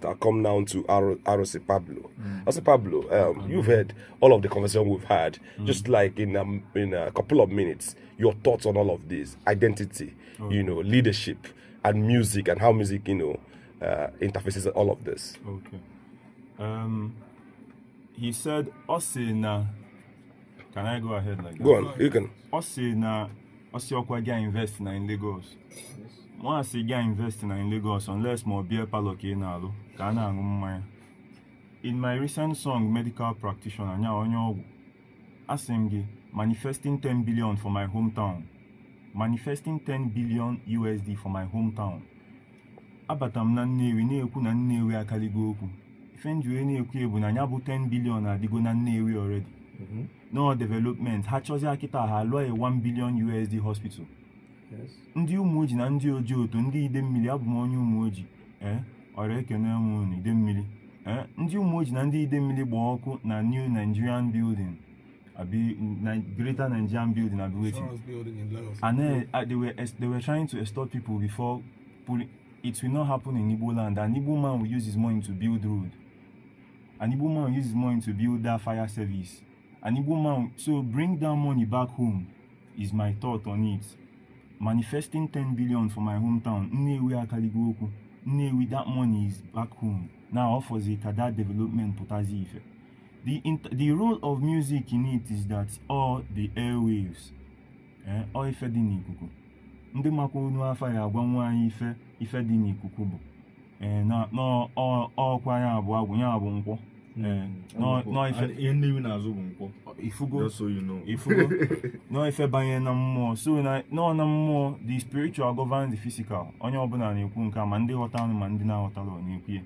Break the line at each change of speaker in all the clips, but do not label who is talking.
I'll come down to RC Pablo. RC Pablo, you've heard all of the conversation we've had. Just like in a couple of minutes, your thoughts on all of this: identity, leadership, and music, and how music, interfaces all of this.
Okay. He said, "Osina." Can I go ahead like that?
Go on, you can.
Osina, Osiokwaga invest in Lagos. Once you invest in Lagos, unless more beer paloke nalo, kana ngumaya. In my recent song, Medical Practitioner, nya onyo asemgi manifesting 10 billion for my hometown. Manifesting 10 billion USD for my hometown. Abatam na Nnewi, na-ekwu na Nnewi akaligo okwu. Ife njuwe na-ekwu ebu na nya bụ 10 billion adigo na Nnewi already. No development. Ha chozi akita ha lụọ a 1 billion USD hospital.
Yes.
Ndị Umuoji na ndị Oji otu ndị Idemmili abụ m onye Umuoji. Ọrịa ekene m unu Idemmili. Ndị Umuoji na ndị Idemmili gba ọkụ na New Nigerian Building. Greater Nigerian Building abi waiting. And they were trying to extort people before it will not happen in Igbo land. An Igbo man will use his money to build road. An Igbo man will use his money to build that fire service. An Igbo man, so bring that money back home is my thought on it. Manifesting 10 billion for my hometown. Nnewi akaligo okwu. Nnewi, that money is back home. Now offers that development potazi ife. The role of music in it is that all the airwaves, all ife dị n'ikuku. Ndị makwa unu afa ya agwa nwa anyị ife dị n'ikuku bụ. Ọkwa ya abụ agwụ ya abụ nkwọ. No ife
Nnewi na-azụ bụ nkwọ.
Ifugo.
Just so you know.
Ifugo. No ife banye na mmụọ. So na mmụọ, the spiritual governs the physical. Onye ọbụla na-ekwu nke ma ndị ghọta ma ndị na-aghọtalụ na-ekwu ya.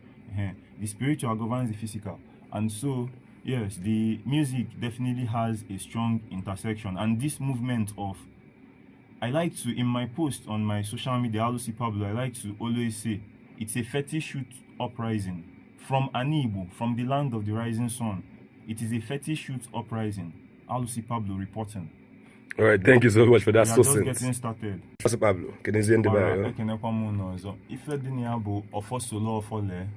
The spiritual governs the physical. And so yes, the music definitely has a strong intersection, and this movement of, I like to, in my post on my social media, Alusi Pablo, I like to always say, it's a fetish youth uprising from Anibu, from the land of the rising sun. It is a fetish youth uprising. Alusi Pablo reporting.
All right, thank you so much for that.
We are just getting started.
Alusi Pablo, can you see the bar?
If you didn't offer solo offer le.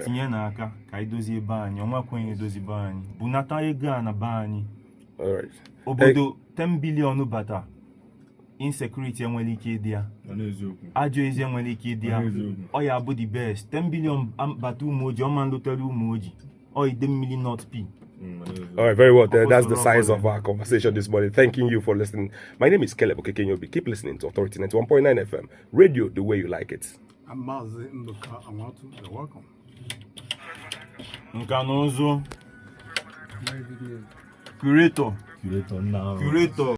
Tinye n'aka ka idozi ebe anyị, ọnwa kwenye edozi be anyị, bunata ego a na be anyị. Obodo 10 billion bata, insecurity enwere ike ịdị ya, ajọ ezi enwere ike ịdị ya, ọ ya bụ the best. 10 billion bata Umuoji, ọma nlotere Umuoji, ọ Idemmili North P.
All right, very well. That's the size of our conversation this morning. Thanking you for listening. My name is Caleb Okekenyobi. Keep listening to Authority 91.9 FM, radio the way you like it.
I'm Mazi Mbuka Amatu. You're welcome.
Nkanozo. Curator.
Now.
Curator.